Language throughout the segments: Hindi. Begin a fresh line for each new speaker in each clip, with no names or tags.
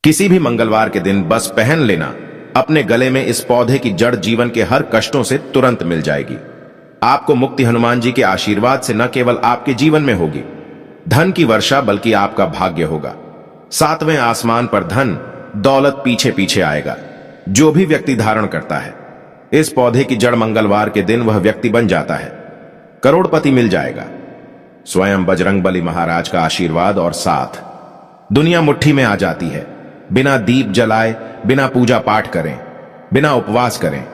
किसी भी मंगलवार के दिन बस पहन लेना, अपने गले में इस पौधे की जड़ जीवन के हर कष्टों से तुरंत मिल जाएगी। आपको मुक्ति हनुमान जी के आशीर्वाद से न केवल आपके जीवन में होगी धन की वर्षा, बल्कि आपका भाग्य होगा। सातवें आसमान पर धन दौलत पीछे पीछे आएगा। जो भी व्यक्ति धारण करता है इस पौधे की जड़, मंगलवार के दिन वह व्यक्ति बन जाता है, करोड़पति मिल जाएगा। स्वयं बजरंगबली महाराज का आशीर्वाद और साथ दुनिया मुट्ठी में आ जाती है। बिना दीप जलाए, बिना पूजा पाठ करें, बिना उपवास करें,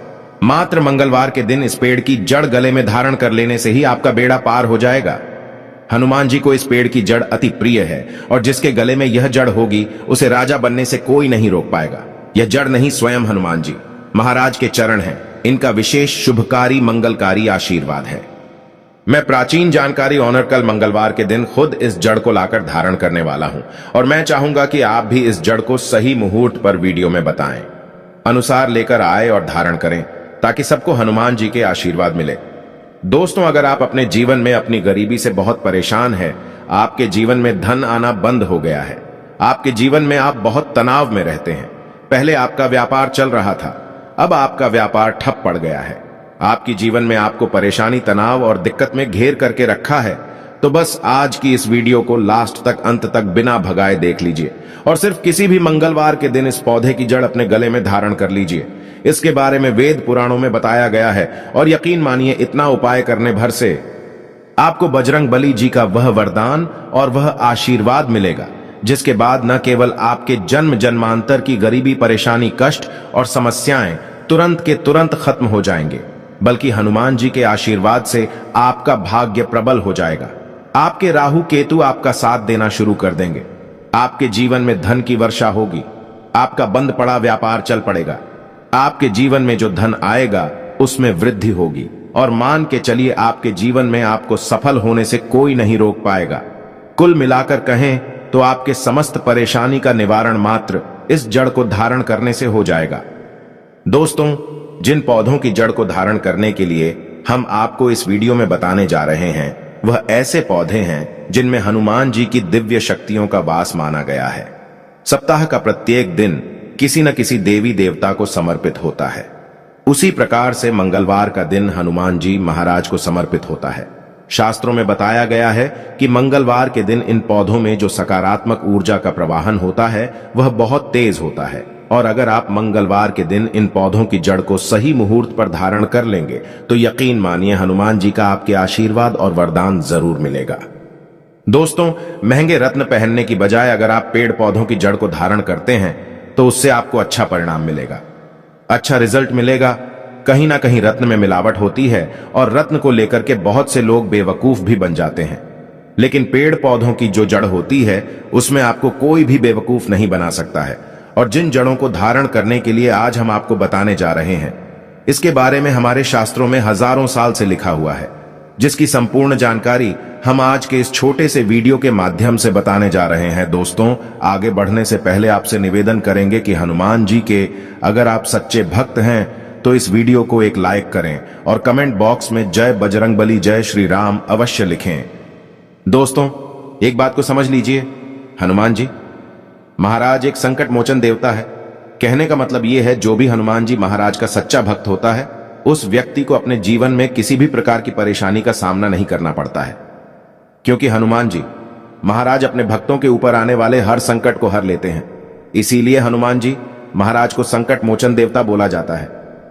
मात्र मंगलवार के दिन इस पेड़ की जड़ गले में धारण कर लेने से ही आपका बेड़ा पार हो जाएगा। हनुमान जी को इस पेड़ की जड़ अति प्रिय है और जिसके गले में यह जड़ होगी उसे राजा बनने से कोई नहीं रोक पाएगा। यह जड़ नहीं, स्वयं हनुमान जी महाराज के चरण हैं। इनका विशेष शुभकारी मंगलकारी आशीर्वाद है। मैं प्राचीन जानकारी ऑनर कल मंगलवार के दिन खुद इस जड़ को लाकर धारण करने वाला हूं और मैं चाहूंगा कि आप भी इस जड़ को सही मुहूर्त पर वीडियो में बताएं अनुसार लेकर आए और धारण करें, ताकि सबको हनुमान जी के आशीर्वाद मिले। दोस्तों, अगर आप अपने जीवन में अपनी गरीबी से बहुत परेशान हैं, आपके जीवन में धन आना बंद हो गया है, आपके जीवन में आप बहुत तनाव में रहते हैं, पहले आपका व्यापार चल रहा था, अब आपका व्यापार ठप पड़ गया है, आपकी जीवन में आपको परेशानी, तनाव और दिक्कत में घेर करके रखा है, तो बस आज की इस वीडियो को लास्ट तक, अंत तक बिना भगाए देख लीजिए और सिर्फ किसी भी मंगलवार के दिन इस पौधे की जड़ अपने गले में धारण कर लीजिए। इसके बारे में वेद पुराणों में बताया गया है और यकीन मानिए, इतना उपाय करने भर से आपको बजरंगबली जी का वह वरदान और वह आशीर्वाद मिलेगा, जिसके बाद न केवल आपके जन्म जन्मांतर की गरीबी, परेशानी, कष्ट और समस्याएं तुरंत के तुरंत खत्म हो जाएंगे, बल्कि हनुमान जी के आशीर्वाद से आपका भाग्य प्रबल हो जाएगा। आपके राहु केतु आपका साथ देना शुरू कर देंगे। आपके जीवन में धन की वर्षा होगी। आपका बंद पड़ा व्यापार चल पड़ेगा। आपके जीवन में जो धन आएगा उसमें वृद्धि होगी और मान के चलिए, आपके जीवन में आपको सफल होने से कोई नहीं रोक पाएगा। कुल मिलाकर कहें तो आपके समस्त परेशानी का निवारण मात्र इस जड़ को धारण करने से हो जाएगा। दोस्तों, जिन पौधों की जड़ को धारण करने के लिए हम आपको इस वीडियो में बताने जा रहे हैं, वह ऐसे पौधे हैं जिनमें हनुमान जी की दिव्य शक्तियों का वास माना गया है। सप्ताह का प्रत्येक दिन किसी न किसी देवी देवता को समर्पित होता है। उसी प्रकार से मंगलवार का दिन हनुमान जी महाराज को समर्पित होता है। शास्त्रों में बताया गया है कि मंगलवार के दिन इन पौधों में जो सकारात्मक ऊर्जा का प्रवाहन होता है वह बहुत तेज होता है और अगर आप मंगलवार के दिन इन पौधों की जड़ को सही मुहूर्त पर धारण कर लेंगे तो यकीन मानिए, हनुमान जी का आपके आशीर्वाद और वरदान जरूर मिलेगा। दोस्तों, महंगे रत्न पहनने की बजाय अगर आप पेड़ पौधों की जड़ को धारण करते हैं तो उससे आपको अच्छा परिणाम मिलेगा, अच्छा रिजल्ट मिलेगा। कहीं ना कहीं रत्न में मिलावट होती है और रत्न को लेकर के बहुत से लोग बेवकूफ भी बन जाते हैं, लेकिन पेड़ पौधों की जो जड़ होती है उसमें आपको कोई भी बेवकूफ नहीं बना सकता है। और जिन जड़ों को धारण करने के लिए आज हम आपको बताने जा रहे हैं, इसके बारे में हमारे शास्त्रों में हजारों साल से लिखा हुआ है, जिसकी संपूर्ण जानकारी हम आज के इस छोटे से वीडियो के माध्यम से बताने जा रहे हैं। दोस्तों, आगे बढ़ने से पहले आपसे निवेदन करेंगे कि हनुमान जी के अगर आप सच्चे भक्त हैं तो इस वीडियो को एक लाइक करें और कमेंट बॉक्स में जय बजरंगबली, जय श्री राम अवश्य लिखें। दोस्तों, एक बात को समझ लीजिए, हनुमान जी महाराज एक संकट मोचन देवता है। कहने का मतलब यह है, जो भी हनुमान जी महाराज का सच्चा भक्त होता है उस व्यक्ति को अपने जीवन में किसी भी प्रकार की परेशानी का सामना नहीं करना पड़ता है, क्योंकि हनुमान जी महाराज अपने भक्तों के ऊपर आने वाले हर संकट को हर लेते हैं। इसीलिए हनुमान जी महाराज को संकट मोचन देवता बोला जाता है।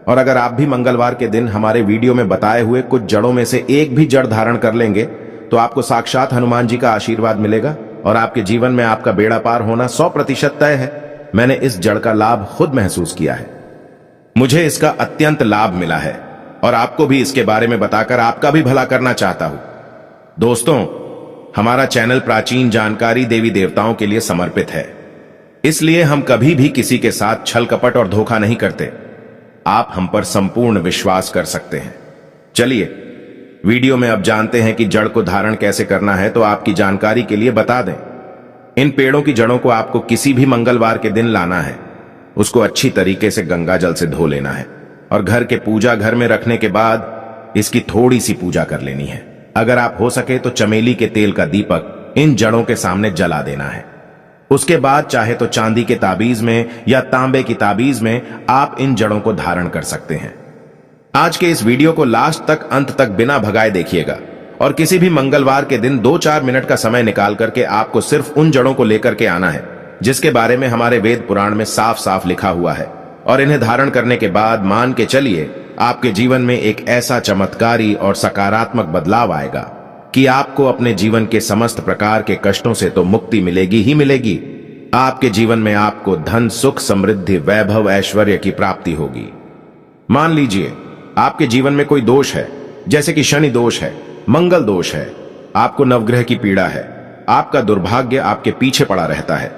और अगर आप भी मंगलवार के दिन हमारे वीडियो में बताए हुए कुछ जड़ों में से एक भी जड़ धारण कर लेंगे तो आपको साक्षात हनुमान जी का आशीर्वाद मिलेगा और आपके जीवन में आपका बेड़ा पार होना 100% तय है। मैंने इस जड़ का लाभ खुद महसूस किया है, मुझे इसका अत्यंत लाभ मिला है और आपको भी इसके बारे में बताकर आपका भी भला करना चाहता हूं। दोस्तों, हमारा चैनल प्राचीन जानकारी देवी देवताओं के लिए समर्पित है, इसलिए हम कभी भी किसी के साथ छल कपट और धोखा नहीं करते। आप हम पर संपूर्ण विश्वास कर सकते हैं। चलिए वीडियो में अब जानते हैं कि जड़ को धारण कैसे करना है। तो आपकी जानकारी के लिए बता दें, इन पेड़ों की जड़ों को आपको किसी भी मंगलवार के दिन लाना है। उसको अच्छी तरीके से गंगा जल से धो लेना है और घर के पूजा घर में रखने के बाद इसकी थोड़ी सी पूजा कर लेनी है। अगर आप हो सके तो चमेली के तेल का दीपक इन जड़ों के सामने जला देना है। उसके बाद चाहे तो चांदी के ताबीज में या तांबे की ताबीज में आप इन जड़ों को धारण कर सकते हैं। आज के इस वीडियो को लास्ट तक, अंत तक बिना भगाए देखिएगा और किसी भी मंगलवार के दिन 2-4 मिनट का समय निकाल करके आपको सिर्फ उन जड़ों को लेकर के आना है जिसके बारे में हमारे वेद पुराण में साफ साफ लिखा हुआ है, और इन्हें धारण करने के बाद मान के चलिए आपके जीवन में एक ऐसा चमत्कारी और सकारात्मक बदलाव आएगा कि आपको अपने जीवन के समस्त प्रकार के कष्टों से तो मुक्ति मिलेगी ही मिलेगी, आपके जीवन में आपको धन, सुख, समृद्धि, वैभव, ऐश्वर्य की प्राप्ति होगी। मान लीजिए आपके जीवन में कोई दोष है, जैसे कि शनि दोष है, मंगल दोष है, आपको नवग्रह की पीड़ा है, आपका दुर्भाग्य आपके पीछे पड़ा रहता है,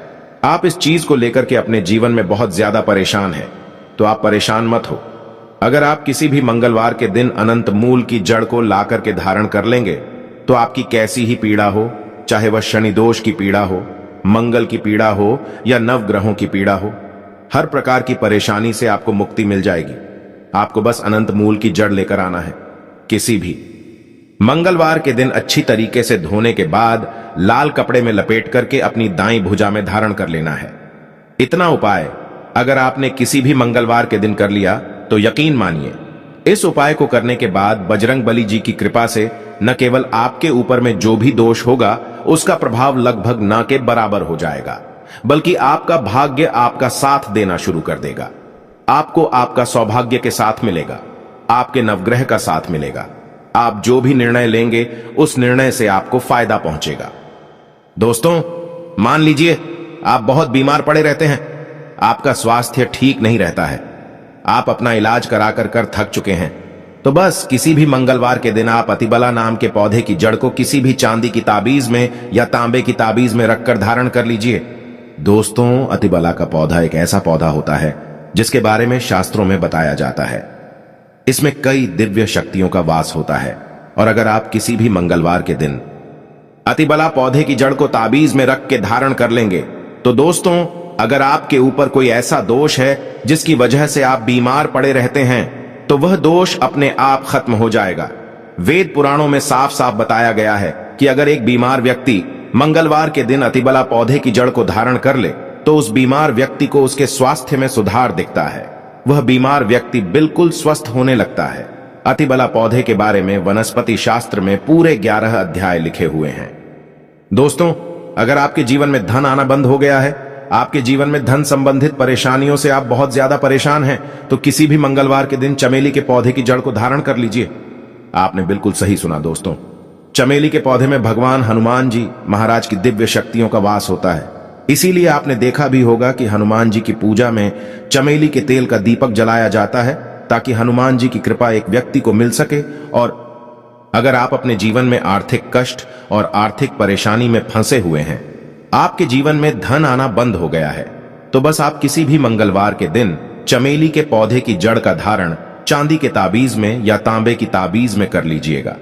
आप इस चीज को लेकर के अपने जीवन में बहुत ज्यादा परेशान हैं, तो आप परेशान मत हो। अगर आप किसी भी मंगलवार के दिन अनंत मूल की जड़ को ला करके धारण कर लेंगे तो आपकी कैसी ही पीड़ा हो, चाहे वह शनि दोष की पीड़ा हो, मंगल की पीड़ा हो या नवग्रहों की पीड़ा हो, हर प्रकार की परेशानी से आपको मुक्ति मिल जाएगी। आपको बस अनंत मूल की जड़ लेकर आना है। किसी भी मंगलवार के दिन अच्छी तरीके से धोने के बाद लाल कपड़े में लपेट करके अपनी दाईं भुजा में धारण कर लेना है। इतना उपाय अगर आपने किसी भी मंगलवार के दिन कर लिया तो यकीन मानिए इस उपाय को करने के बाद बजरंग बली जी की कृपा से न केवल आपके ऊपर में जो भी दोष होगा उसका प्रभाव लगभग न के बराबर हो जाएगा, बल्कि आपका भाग्य आपका साथ देना शुरू कर देगा। आपको आपका सौभाग्य के साथ मिलेगा, आपके नवग्रह का साथ मिलेगा। आप जो भी निर्णय लेंगे उस निर्णय से आपको फायदा पहुंचेगा। दोस्तों, मान लीजिए आप बहुत बीमार पड़े रहते हैं, आपका स्वास्थ्य ठीक नहीं रहता है, आप अपना इलाज कराकर कर थक चुके हैं, तो बस किसी भी मंगलवार के दिन आप अतिबला नाम के पौधे की जड़ को किसी भी चांदी की ताबीज में या तांबे की ताबीज में रखकर धारण कर लीजिए। दोस्तों, अतिबला का पौधा एक ऐसा पौधा होता है जिसके बारे में शास्त्रों में बताया जाता है। इसमें कई दिव्य शक्तियों का वास होता है, और अगर आप किसी भी मंगलवार के दिन अतिबला पौधे की जड़ को ताबीज में रख के धारण कर लेंगे तो दोस्तों, अगर आपके ऊपर कोई ऐसा दोष है जिसकी वजह से आप बीमार पड़े रहते हैं तो वह दोष अपने आप खत्म हो जाएगा। वेद पुराणों में साफ साफ बताया गया है कि अगर एक बीमार व्यक्ति मंगलवार के दिन अतिबला पौधे की जड़ को धारण कर ले तो उस बीमार व्यक्ति को उसके स्वास्थ्य में सुधार दिखता है, वह बीमार व्यक्ति बिल्कुल स्वस्थ होने लगता है। अतिबला पौधे के बारे में वनस्पति शास्त्र में पूरे 11 अध्याय लिखे हुए हैं। दोस्तों, अगर आपके जीवन में धन आना बंद हो गया है, आपके जीवन में धन संबंधित परेशानियों से आप बहुत ज्यादा परेशान हैं, तो किसी भी मंगलवार के दिन चमेली के पौधे की जड़ को धारण कर लीजिए। आपने बिल्कुल सही सुना दोस्तों, चमेली के पौधे में भगवान हनुमान जी महाराज की दिव्य शक्तियों का वास होता है। इसीलिए आपने देखा भी होगा कि हनुमान जी की पूजा में चमेली के तेल का दीपक जलाया जाता है ताकि हनुमान जी की कृपा एक व्यक्ति को मिल सके। और अगर आप अपने जीवन में आर्थिक कष्ट और आर्थिक परेशानी में फंसे हुए हैं, आपके जीवन में धन आना बंद हो गया है, तो बस आप किसी भी मंगलवार के दिन चमेली के पौधे की जड़ का धारण चांदी के ताबीज में या तांबे की ताबीज में कर लीजिएगा।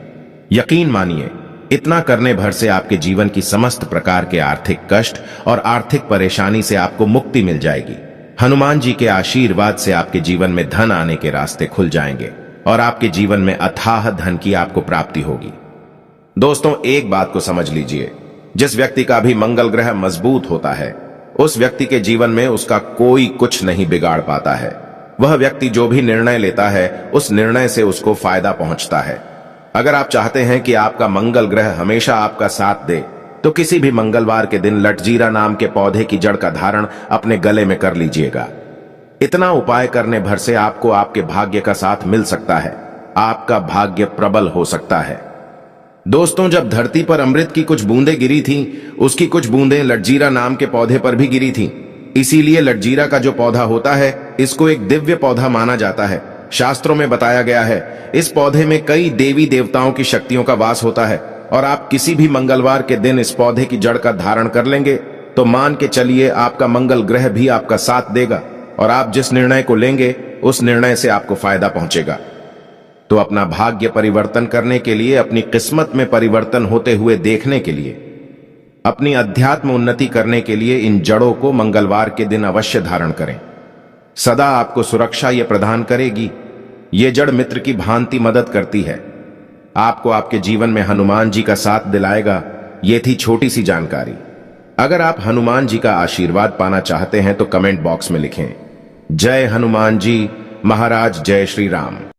यकीन मानिए इतना करने भर से आपके जीवन की समस्त प्रकार के आर्थिक कष्ट और आर्थिक परेशानी से आपको मुक्ति मिल जाएगी। हनुमान जी के आशीर्वाद से आपके जीवन में धन आने के रास्ते खुल जाएंगे और आपके जीवन में अथाह धन की आपको प्राप्ति होगी। दोस्तों, एक बात को समझ लीजिए, जिस व्यक्ति का भी मंगल ग्रह मजबूत होता है उस व्यक्ति के जीवन में उसका कोई कुछ नहीं बिगाड़ पाता है। वह व्यक्ति जो भी निर्णय लेता है उस निर्णय से उसको फायदा पहुंचता है। अगर आप चाहते हैं कि आपका मंगल ग्रह हमेशा आपका साथ दे तो किसी भी मंगलवार के दिन लटजीरा नाम के पौधे की जड़ का धारण अपने गले में कर लीजिएगा। इतना उपाय करने भर से आपको आपके भाग्य का साथ मिल सकता है, आपका भाग्य प्रबल हो सकता है। दोस्तों, जब धरती पर अमृत की कुछ बूंदें गिरी थीं, उसकी कुछ बूंदें लटजीरा नाम के पौधे पर भी गिरी थीं। इसीलिए लटजीरा का जो पौधा होता है इसको एक दिव्य पौधा माना जाता है। शास्त्रों में बताया गया है इस पौधे में कई देवी देवताओं की शक्तियों का वास होता है, और आप किसी भी मंगलवार के दिन इस पौधे की जड़ का धारण कर लेंगे तो मान के चलिए आपका मंगल ग्रह भी आपका साथ देगा, और आप जिस निर्णय को लेंगे उस निर्णय से आपको फायदा पहुंचेगा। तो अपना भाग्य परिवर्तन करने के लिए, अपनी किस्मत में परिवर्तन होते हुए देखने के लिए, अपनी अध्यात्म उन्नति करने के लिए इन जड़ों को मंगलवार के दिन अवश्य धारण करें। सदा आपको सुरक्षा ये प्रदान करेगी। ये जड़ मित्र की भांति मदद करती है, आपको आपके जीवन में हनुमान जी का साथ दिलाएगा। ये थी छोटी सी जानकारी। अगर आप हनुमान जी का आशीर्वाद पाना चाहते हैं तो कमेंट बॉक्स में लिखें जय हनुमान जी महाराज, जय श्री राम।